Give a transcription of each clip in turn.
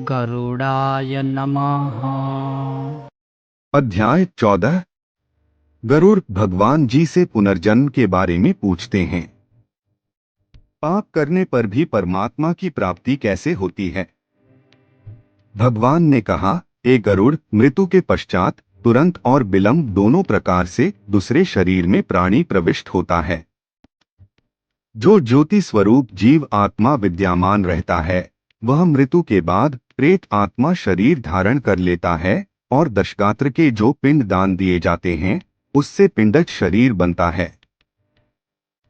गरुडाय नमः। अध्याय 14। गरुड़ भगवान जी से पुनर्जन्म के बारे में पूछते हैं। पाप करने पर भी परमात्मा की प्राप्ति कैसे होती है? भगवान ने कहा, ए गरुड़, मृत्यु के पश्चात तुरंत और विलंब दोनों प्रकार से दूसरे शरीर में प्राणी प्रविष्ट होता है। जो ज्योति स्वरूप जीव आत्मा विद्यमान रहता है, वह मृत्यु के बाद प्रेत आत्मा शरीर धारण कर लेता है और दशगात्र के जो पिंड दान दिए जाते हैं, उससे पिंडज शरीर बनता है।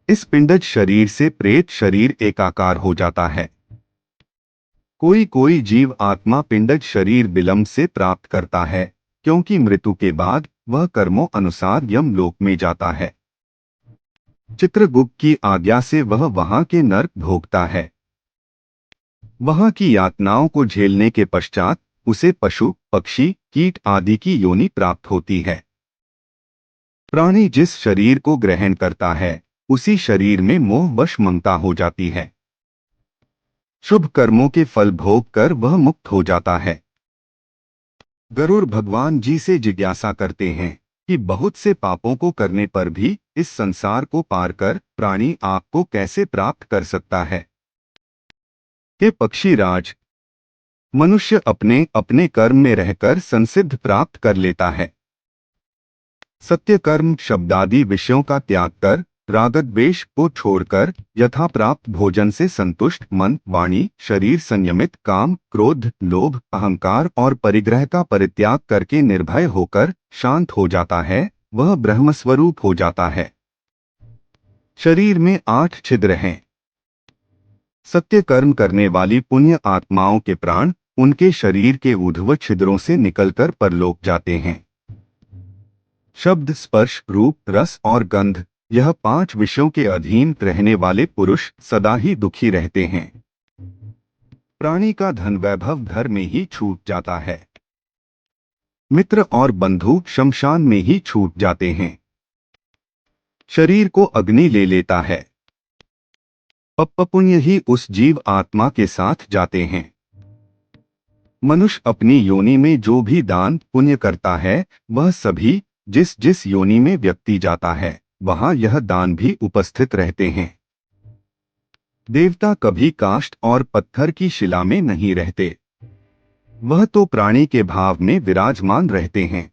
इस पिंडज शरीर से प्रेत शरीर एकाकार हो जाता है। कोई कोई जीव आत्मा पिंडज शरीर विलंब से प्राप्त करता है, क्योंकि मृत्यु के बाद वह कर्मों अनुसार यमलोक में जाता है। चित्रगुप्त की आज्ञा से वह वहां के नरक भोगता है। वहां की यातनाओं को झेलने के पश्चात उसे पशु, पक्षी, कीट आदि की योनि प्राप्त होती है। प्राणी जिस शरीर को ग्रहण करता है, उसी शरीर में मोहवश ममता हो जाती है। शुभ कर्मों के फल भोग कर वह मुक्त हो जाता है। गरुड़ भगवान जी से जिज्ञासा करते हैं कि बहुत से पापों को करने पर भी इस संसार को पार कर प्राणी आपको कैसे प्राप्त कर सकता है? हे पक्षीराज, मनुष्य अपने अपने कर्म में रहकर संसिद्ध प्राप्त कर लेता है। सत्य कर्म शब्दादि विषयों का त्याग कर राग द्वेष को छोड़कर यथा प्राप्त भोजन से संतुष्ट मन, वाणी, शरीर संयमित, काम, क्रोध, लोभ, अहंकार और परिग्रह का परित्याग करके निर्भय होकर शांत हो जाता है, वह ब्रह्मस्वरूप हो जाता है। शरीर में 8 छिद्र हैं। सत्य कर्म करने वाली पुण्य आत्माओं के प्राण उनके शरीर के ऊर्ध्व छिद्रों से निकलकर परलोक जाते हैं। शब्द, स्पर्श, रूप, रस और गंध, यह 5 विषयों के अधीन रहने वाले पुरुष सदा ही दुखी रहते हैं। प्राणी का धन वैभव घर में ही छूट जाता है। मित्र और बंधु शमशान में ही छूट जाते हैं। शरीर को अग्नि ले लेता है। पाप पुण्य ही उस जीव आत्मा के साथ जाते हैं। मनुष्य अपनी योनि में जो भी दान पुण्य करता है, वह सभी जिस जिस योनि में व्यक्ति जाता है, वहां यह दान भी उपस्थित रहते हैं। देवता कभी काष्ठ और पत्थर की शिला में नहीं रहते, वह तो प्राणी के भाव में विराजमान रहते हैं।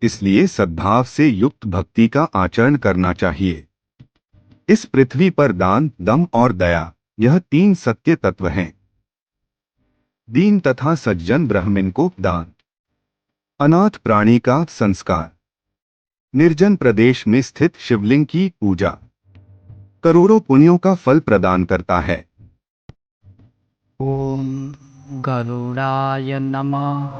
इसलिए सद्भाव से युक्त भक्ति का आचरण करना चाहिए। इस पृथ्वी पर दान, दम और दया, यह 3 सत्य तत्व हैं। दीन तथा सज्जन ब्राह्मण को दान, अनाथ प्राणी का संस्कार, निर्जन प्रदेश में स्थित शिवलिंग की पूजा करोड़ों पुण्यों का फल प्रदान करता है। ओम गरुडाय नमः।